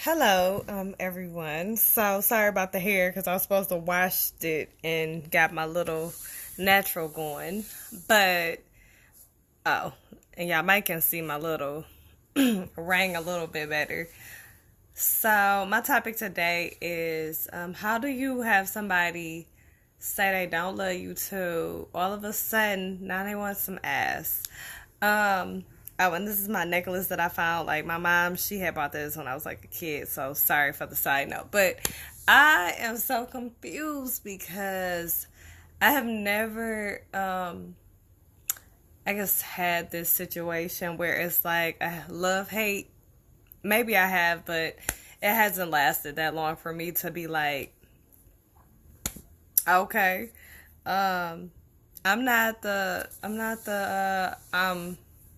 Hello, everyone. So sorry about the hair because I was supposed to wash it and got my little natural going, but oh, and y'all might can see my little ring a little bit better. So my topic today is how do you have somebody say they don't love you to all of a sudden now they want some ass? Um, oh, and this is my necklace that I found. Like my mom, she had bought this when I was like a kid. So sorry for the side note, but I am so confused because I have never, I guess, had this situation where it's like a love hate. Maybe I have, but it hasn't lasted that long for me to be like, okay, um, I'm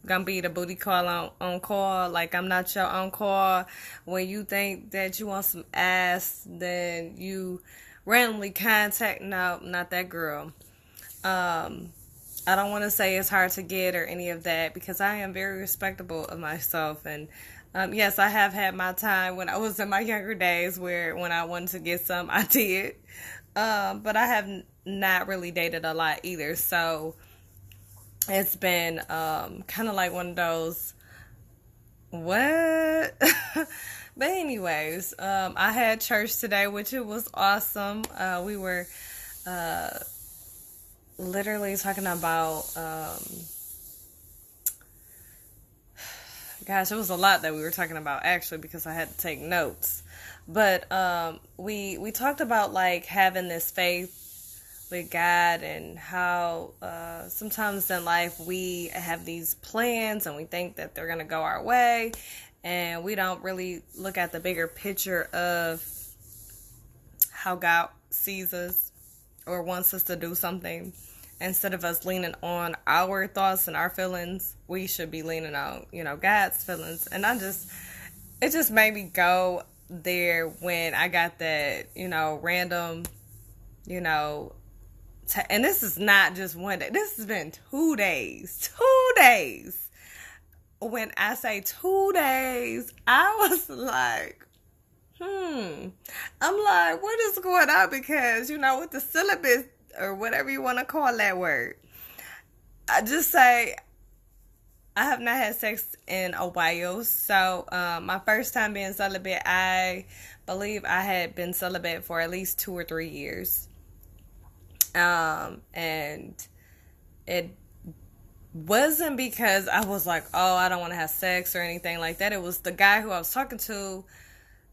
gonna be the booty call on call. Like I'm not your on call. When you think that you want some ass, then you randomly contact. No, not that girl. Um, I don't want to say it's hard to get or any of that because I am very respectable of myself. And yes, I have had my time when I was in my younger days where when I wanted to get some, I did. But I have not really dated a lot either. So it's been kind of like one of those, what? But anyways, I had church today, which it was awesome. We were uh, literally talking about gosh, it was a lot that we were talking about actually because I had to take notes. But we talked about like having this faith with God and how sometimes in life we have these plans and we think that they're gonna go our way, and we don't really look at the bigger picture of how God sees us or wants us to do something. Instead of us leaning on our thoughts and our feelings, we should be leaning on, God's feelings. And it just made me go there when I got that, random, you know, and this is not just one day. This has been 2 days. 2 days. When I say 2 days, I was like, I'm like, what is going on? Because, with the syllabus or whatever you want to call that word, I just say I have not had sex in a while. So, my first time being celibate, I believe I had been celibate for at least 2 or 3 years. And it wasn't because I was like, oh, I don't want to have sex or anything like that. It was the guy who I was talking to,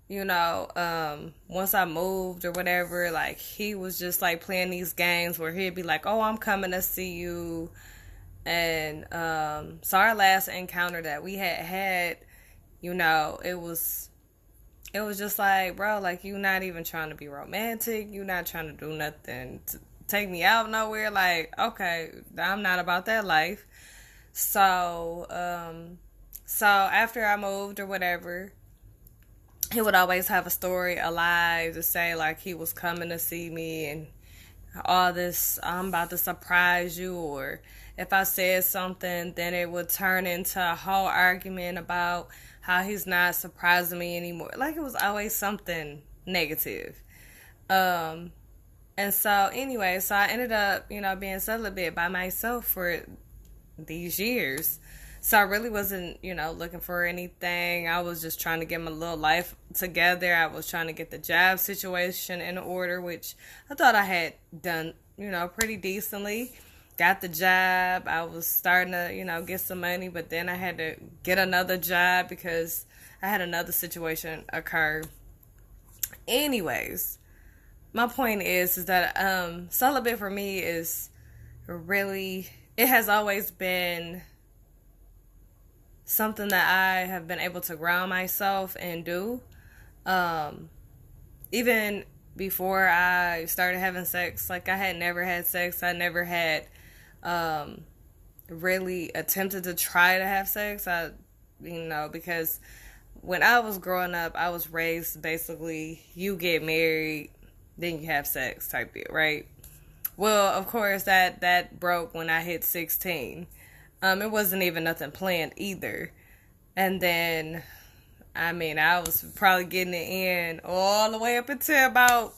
once I moved or whatever, like he was just like playing these games where he'd be like, oh, I'm coming to see you. And, so our last encounter that we had, it was just like, bro, like you not even trying to be romantic. You not trying to do nothing to take me out nowhere. Like, okay, I'm not about that life. So, so after I moved or whatever, he would always have a story alive to say like he was coming to see me and all this, I'm about to surprise you, or if I said something, then it would turn into a whole argument about how he's not surprising me anymore. Like it was always something negative. Um, and so anyway, so I ended up, being celibate by myself for these years. So I really wasn't, looking for anything. I was just trying to get my little life together. I was trying to get the job situation in order, which I thought I had done, pretty decently. Got the job. I was starting to, get some money, but then I had to get another job because I had another situation occur. Anyways, my point is that celibate for me is really, it has always been something that I have been able to ground myself and do. Um, Even before I started having sex, like I had never had sex. I never had um, really attempted to try to have sex. Because when I was growing up, I was raised basically you get married, then you have sex type deal, right? Well, of course that broke when I hit 16. It wasn't even nothing planned either. And then I mean, I was probably getting it in all the way up until about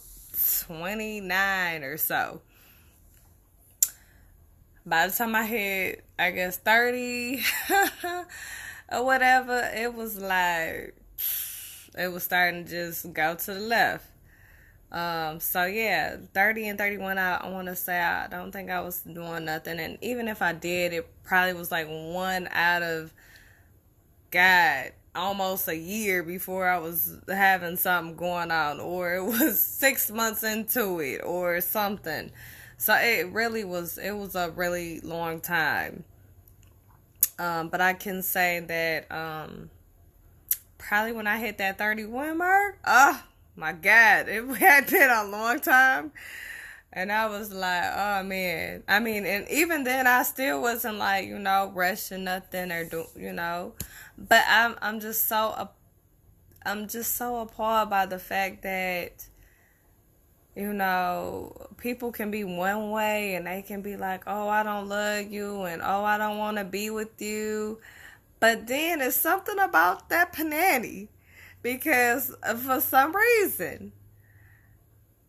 29 or so. By the time I hit, I guess, 30 or whatever, it was like, it was starting to just go to the left. So yeah, 30 and 31, I want to say I don't think I was doing nothing. And even if I did, it probably was like one out of, God, almost a year before I was having something going on, or it was 6 months into it or something. So it was a really long time. But I can say that, probably when I hit that 31 mark, oh my God, it had been a long time. And I was like, oh man. I mean, and even then I still wasn't like, rushing nothing or but I'm just so appalled by the fact that, people can be one way and they can be like, oh, I don't love you, and oh, I don't want to be with you. But then it's something about that panani, because for some reason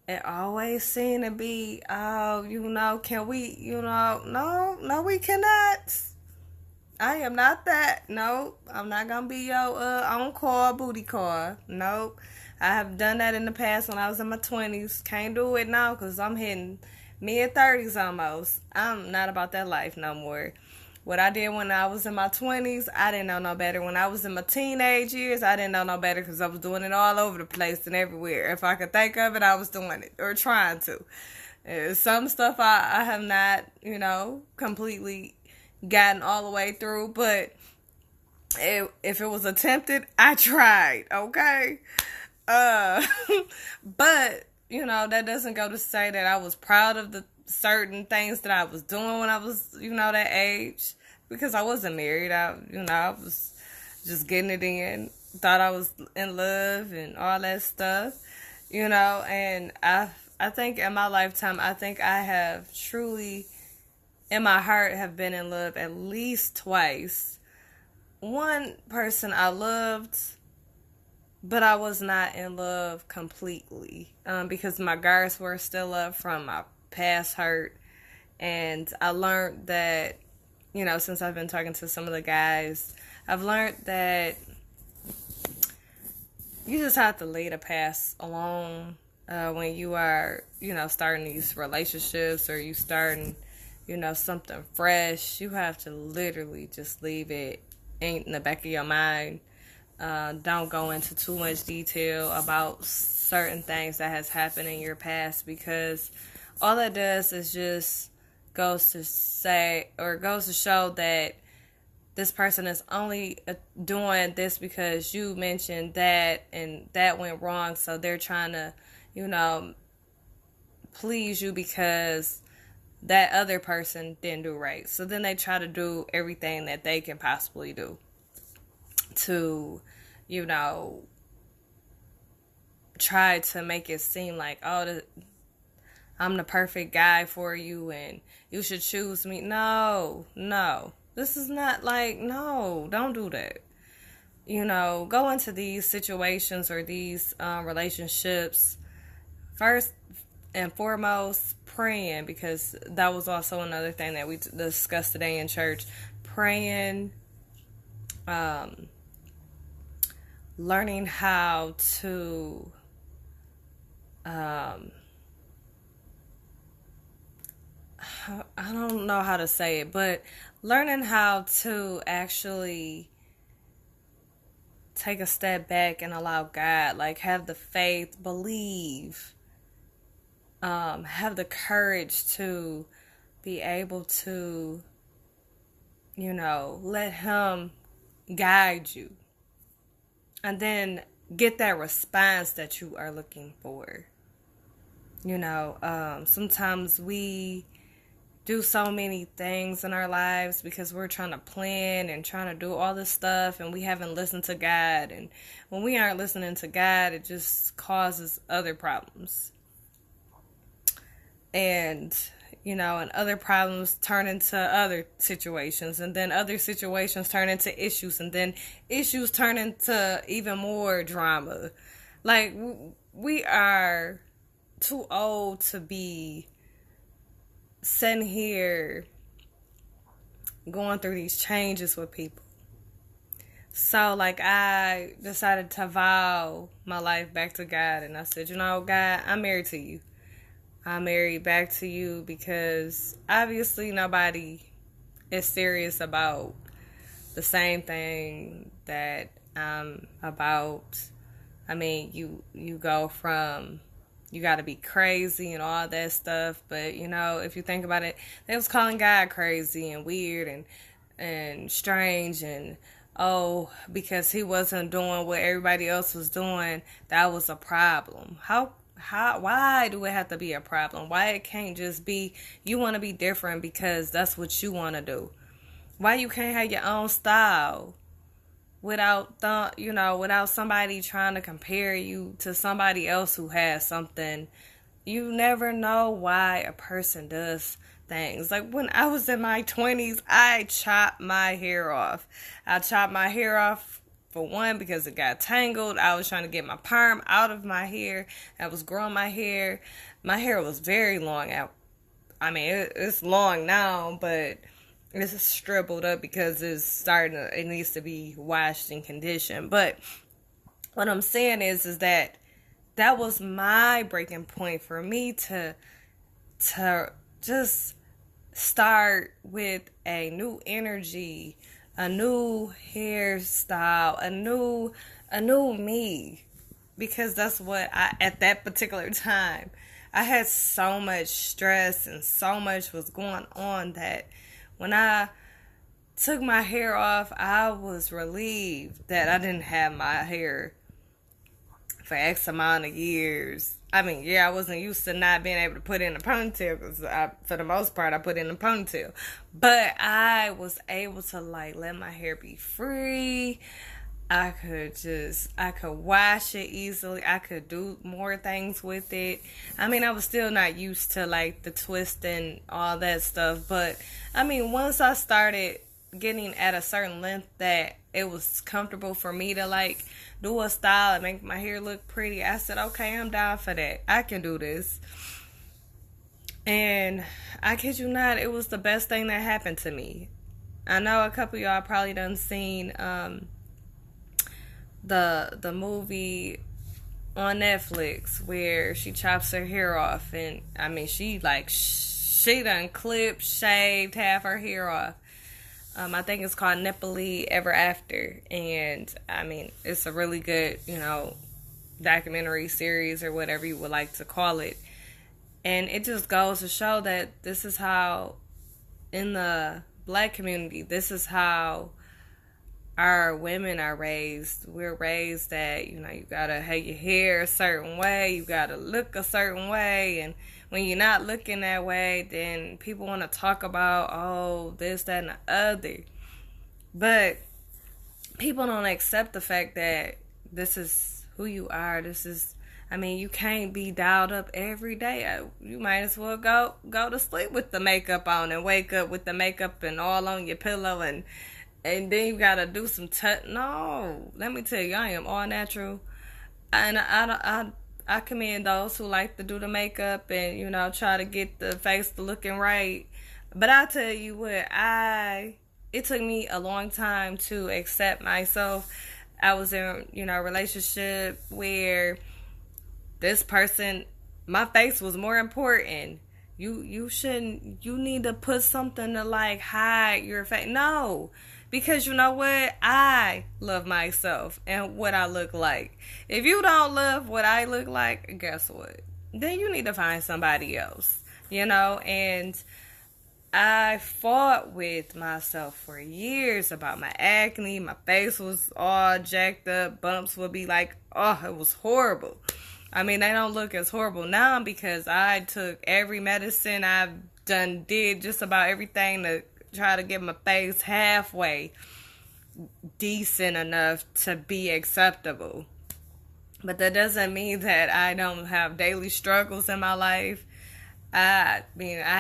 it always seemed to be, oh, can we, no, we cannot. I am not that. Nope. I'm not going to be your on-call booty call. Nope. I have done that in the past when I was in my 20s. Can't do it now because I'm hitting mid-30s almost. I'm not about that life no more. What I did when I was in my 20s, I didn't know no better. When I was in my teenage years, I didn't know no better because I was doing it all over the place and everywhere. If I could think of it, I was doing it or trying to. Some stuff I have not, completely gotten all the way through, but if it was attempted, I tried, okay? But, that doesn't go to say that I was proud of the certain things that I was doing when I was, that age, because I wasn't married. I was just getting it in, thought I was in love and all that stuff, and I think in my lifetime, I think I have truly, in my heart, have been in love at least twice. One person I loved, but I was not in love completely, because my guards were still up from my past hurt. And I learned that, since I've been talking to some of the guys, I've learned that you just have to leave the past alone when you are, starting these relationships, or you starting, something fresh. You have to literally just leave it in the back of your mind. Don't go into too much detail about certain things that has happened in your past, because all that does is just goes to show that this person is only doing this because you mentioned that and that went wrong, so they're trying to, please you because that other person didn't do right. So then they try to do everything that they can possibly do to, try to make it seem like, oh, I'm the perfect guy for you and you should choose me. No. This is not like, no, don't do that. Go into these situations or these relationships first and foremost praying, because that was also another thing that we discussed today in church. Praying, learning how to I don't know how to say it, but learning how to actually take a step back and allow God, like, have the faith, believe, have the courage to be able to, let Him guide you, and then get that response that you are looking for. Sometimes we do so many things in our lives because we're trying to plan and trying to do all this stuff, and we haven't listened to God. And when we aren't listening to God, it just causes other problems. And, and other problems turn into other situations, and then other situations turn into issues, and then issues turn into even more drama. Like, we are too old to be sitting here going through these changes with people. So, like, I decided to vow my life back to God, and I said, God, I'm married to you. I'm married back to you because obviously nobody is serious about the same thing that I'm about. I mean, you go from, you got to be crazy and all that stuff, but if you think about it, they was calling God crazy and weird and strange, and because he wasn't doing what everybody else was doing, that was a problem. Why do it have to be a problem? Why it can't just be you want to be different because that's what you want to do? Why you can't have your own style without without somebody trying to compare you to somebody else who has something? You never know why a person does things. Like, when I was in my 20s, I chopped my hair off. I chopped my hair off, for one, because it got tangled. I was trying to get my perm out of my hair. I was growing my hair. My hair was very long. It's long now, but it's stripled up because it needs to be washed and conditioned. But what I'm saying is that was my breaking point for me to just start with a new energy, a new hairstyle, a new me, because that's what at that particular time, I had so much stress and so much was going on that when I took my hair off, I was relieved that I didn't have my hair for X amount of years. I wasn't used to not being able to put in a ponytail because for the most part, I put in a ponytail. But I was able to let my hair be free. I could wash it easily. I could do more things with it. I was still not used to the twist and all that stuff. But once I started getting at a certain length that it was comfortable for me to do a style and make my hair look pretty, I said, okay, I'm down for that. I can do this. And I kid you not, it was the best thing that happened to me. I know a couple of y'all probably done seen the movie on Netflix where she chops her hair off, and she done clipped, shaved half her hair off. I think it's called Nipply Ever After, and it's a really good, documentary series or whatever you would like to call it. And it just goes to show that this is how, in the Black community, this is how our women are raised. We're raised that, you gotta have your hair a certain way, you gotta look a certain way, and when you're not looking that way, then people want to talk about, this, that, and the other. But people don't accept the fact that this is who you are. This is, you can't be dialed up every day. You might as well go to sleep with the makeup on and wake up with the makeup and all on your pillow, and then you gotta do some No, let me tell you, I am all natural, and I commend those who like to do the makeup and, try to get the face looking right. But I tell you what, it took me a long time to accept myself. I was in, a relationship where this person, my face was more important. You need to put something to hide your face. No. Because you know what? I love myself and what I look like. If you don't love what I look like, guess what? Then you need to find somebody else, and I fought with myself for years about my acne. My face was all jacked up. Bumps would be it was horrible. They don't look as horrible now because I took every medicine. I've did just about everything to try to get my face halfway decent enough to be acceptable. But that doesn't mean that I don't have daily struggles in my life. I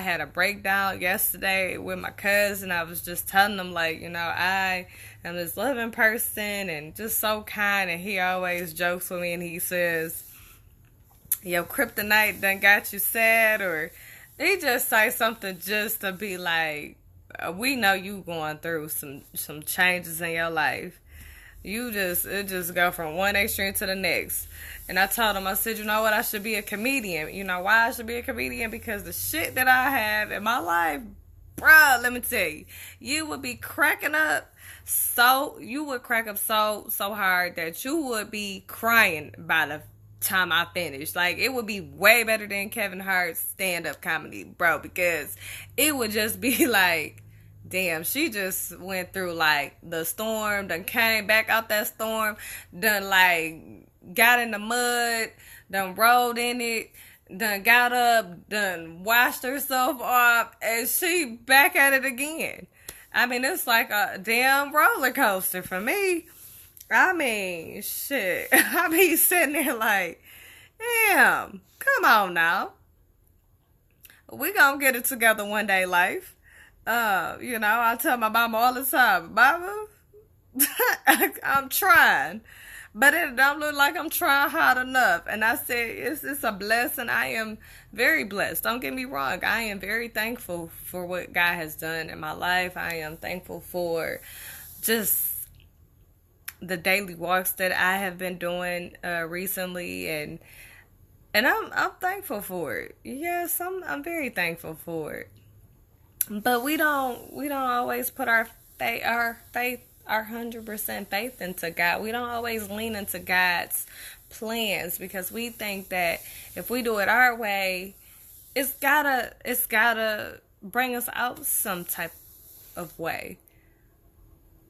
had a breakdown yesterday with my cousin. I was just telling him, like, I am this loving person and just so kind. And he always jokes with me and he says, "Yo, kryptonite done got you sad," or he just say something just to be like, "We know you going through some changes in your life. It just go from one extreme to the next." And I told him, I said, "You know what? I should be a comedian. You know why I should be a comedian? Because the shit that I have in my life, bruh, let me tell you, you would be cracking up so hard that you would be crying by the time I finished. Like, it would be way better than Kevin Hart's stand-up comedy, bro, because it would just be like, damn, she just went through, like, the storm, done came back out that storm, done, like, got in the mud, done rolled in it, done got up, done washed herself off, and she back at it again. I mean, it's like a damn roller coaster for me. I mean, shit. I be sitting there like, damn, come on now. We gonna get it together one day, life. I tell my mama all the time, "Mama, I'm trying, but it don't look like I'm trying hard enough." And I said, it's a blessing. I am very blessed. Don't get me wrong. I am very thankful for what God has done in my life. I am thankful for just the daily walks that I have been doing recently, and I'm thankful for it. Yes, I'm very thankful for it. But we don't always put our 100% faith into God. We don't always lean into God's plans because we think that if we do it our way, it's gotta bring us out some type of way.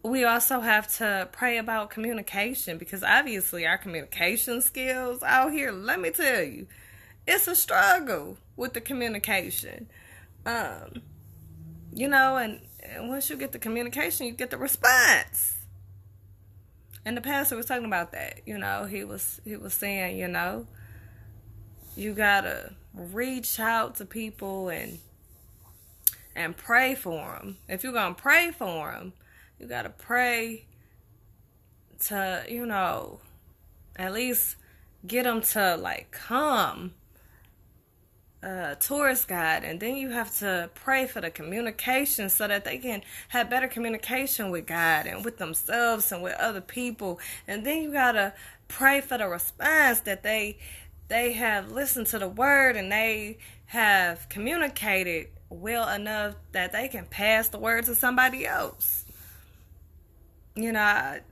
We also have to pray about communication because obviously our communication skills out here, let me tell you, it's a struggle with the communication. And once you get the communication, you get the response. And the pastor was talking about that. He was saying, you gotta reach out to people and pray for them. If you're gonna pray for them, you gotta pray to, at least get them to, like, come towards God, and then you have to pray for the communication so that they can have better communication with God and with themselves and with other people. And then you gotta pray for the response that they have listened to the word and they have communicated well enough that they can pass the word to somebody else. When I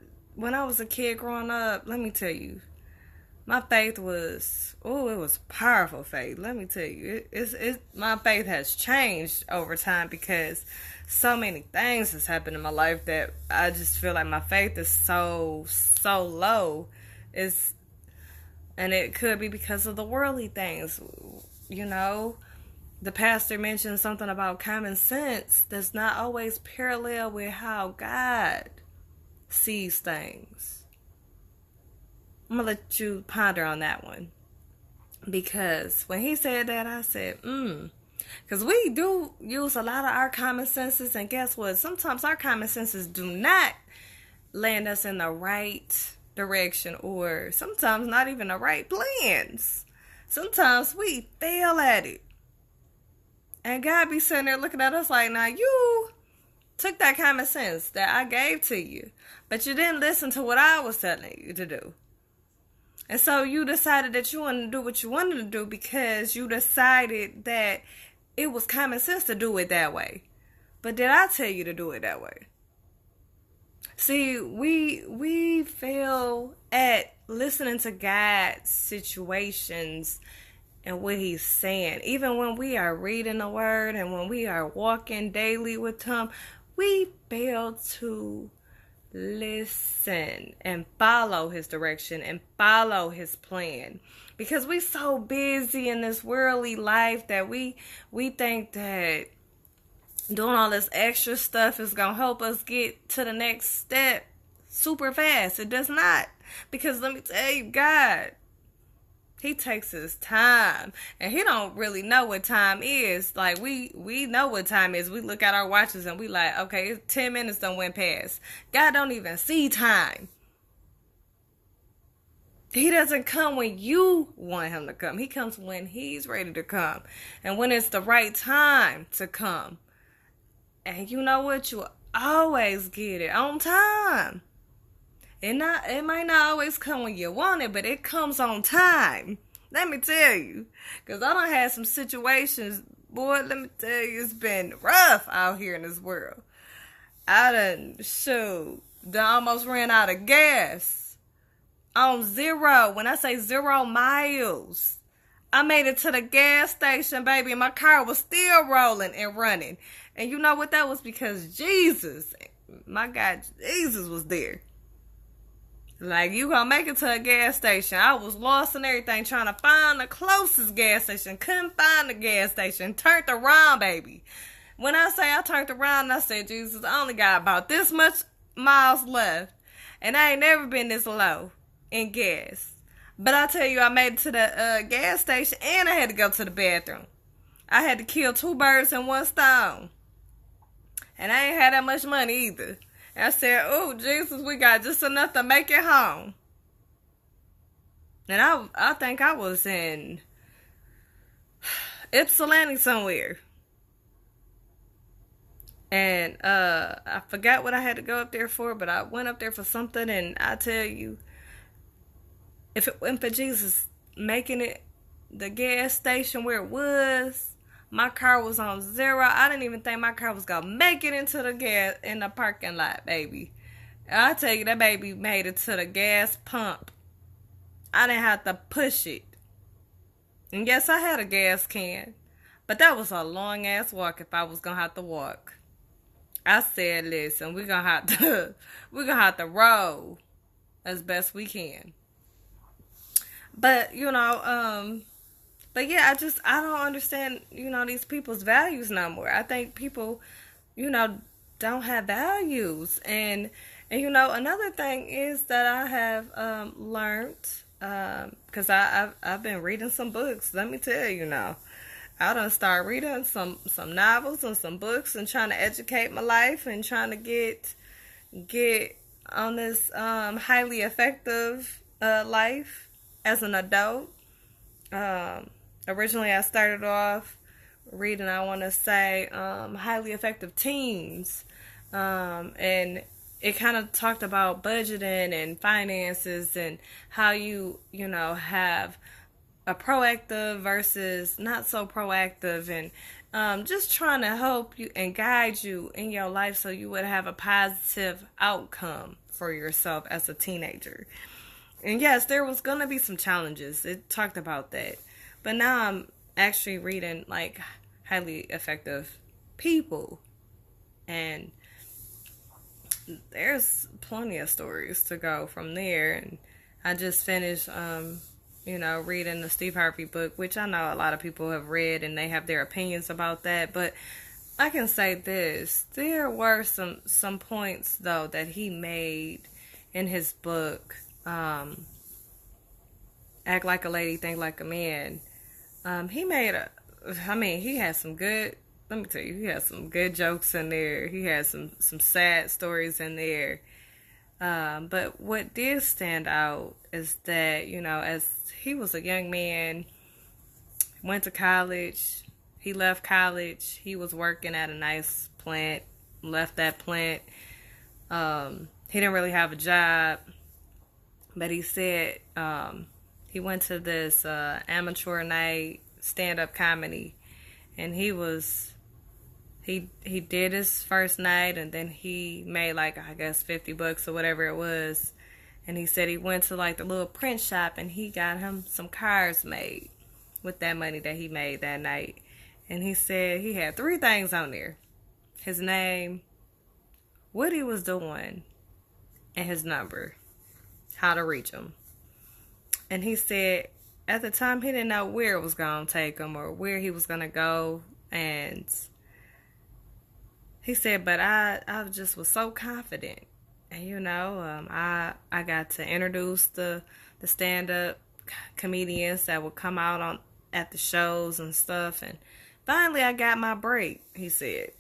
was a kid growing up, let me tell you, my faith was, it was powerful faith. Let me tell you, my faith has changed over time because so many things has happened in my life that I just feel like my faith is so low. And it could be because of the worldly things. The pastor mentioned something about common sense that's not always parallel with how God sees things. I'm going to let you ponder on that one. Because when he said that, I said, because we do use a lot of our common senses, and guess what? Sometimes our common senses do not land us in the right direction, or sometimes not even the right plans. Sometimes we fail at it. And God be sitting there looking at us like, now you took that common sense that I gave to you, but you didn't listen to what I was telling you to do. And so you decided that you wanted to do what you wanted to do because you decided that it was common sense to do it that way. But did I tell you to do it that way? See, we fail at listening to God's situations and what he's saying. Even when we are reading the word and when we are walking daily with him, we fail to listen and follow his direction and follow his plan, because we so busy in this worldly life that we think that doing all this extra stuff is gonna help us get to the next step super fast. It does not, because let me tell you, God He takes his time, and he don't really know what time is. Like we know what time is. We look at our watches and we like, okay, 10 minutes done went past. God don't even see time. He doesn't come when you want him to come. He comes when he's ready to come, and when it's the right time to come. And you know what? You always get it on time. It might not always come when you want it, but it comes on time. Let me tell you. Because I done had some situations, boy, let me tell you, it's been rough out here in this world. I almost ran out of gas. On zero. When I say 0 miles. I made it to the gas station, baby, and my car was still rolling and running. And you know what? That was because Jesus, my God, Jesus was there. Like, you gonna make it to a gas station. I was lost and everything, trying to find the closest gas station. Couldn't find the gas station. Turned around, baby. When I say I turned around, I said, Jesus, I only got about this much miles left. And I ain't never been this low in gas. But I tell you, I made it to the gas station, and I had to go to the bathroom. I had to kill 2 birds in 1 stone. And I ain't had that much money either. I said, oh, Jesus, we got just enough to make it home. And I think I was in Ypsilanti somewhere. And I forgot what I had to go up there for, but I went up there for something, and I tell you, if it went for Jesus making it the gas station where it was, my car was on 0. I didn't even think my car was going to make it into the gas in the parking lot, baby. And I tell you, that baby made it to the gas pump. I didn't have to push it. And yes, I had a gas can. But that was a long-ass walk if I was going to have to walk. I said, listen, we're going to have to roll as best we can. But, but yeah, I don't understand, these people's values no more. I think people, don't have values. And another thing is that I have learned, because I've been reading some books. Let me tell you now. I done start reading some novels and some books and trying to educate my life and trying to get on this highly effective life as an adult. Originally, I started off reading, I want to say, Highly Effective Teens. And it kind of talked about budgeting and finances and how you have a proactive versus not so proactive, and just trying to help you and guide you in your life so you would have a positive outcome for yourself as a teenager. And yes, there was going to be some challenges. It talked about that. But now I'm actually reading like highly effective people. And there's plenty of stories to go from there. And I just finished, reading the Steve Harvey book, which I know a lot of people have read and they have their opinions about that. But I can say this. There were some points, though, that he made in his book. Act Like a Lady, Think Like a Man. He had some good, let me tell you, he had some good jokes in there. He had some sad stories in there. But what did stand out is that, as he was a young man, went to college, he left college, he was working at a nice plant, left that plant. He didn't really have a job. But he said he went to this amateur night stand-up comedy, and he did his first night, and then he made like, I guess, $50 or whatever it was. And he said he went to like the little print shop and he got him some cars made with that money that he made that night. And he said he had 3 things on there: his name, what he was doing, and his number, how to reach him. And he said at the time he didn't know where it was going to take him or where he was going to go. And he said, but I just was so confident. And, I got to introduce the stand-up comedians that would come out on at the shows and stuff. And finally, I got my break, he said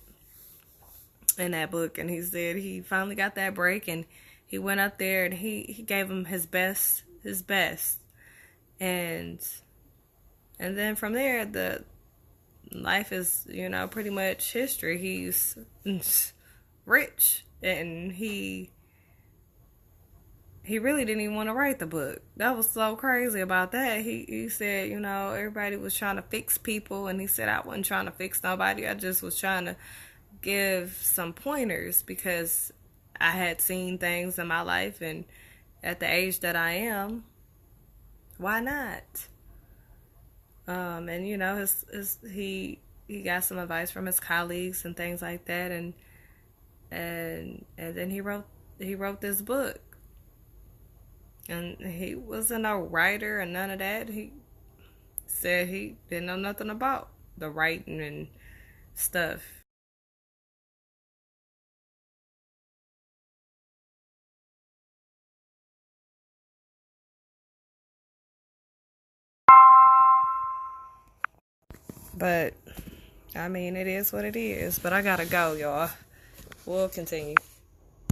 in that book. And he said he finally got that break, and he went up there and he gave him his best, and then from there, the life is, pretty much history. He's rich, and he really didn't even want to write the book. That was so crazy about that. He said, everybody was trying to fix people, and he said, I wasn't trying to fix nobody. I just was trying to give some pointers, because I had seen things in my life, and at the age that I am, why not? And he got some advice from his colleagues and things like that, and then he wrote this book. And he wasn't a writer and none of that. He said he didn't know nothing about the writing and stuff. But, I mean, it is what it is. But I gotta go, y'all. We'll continue.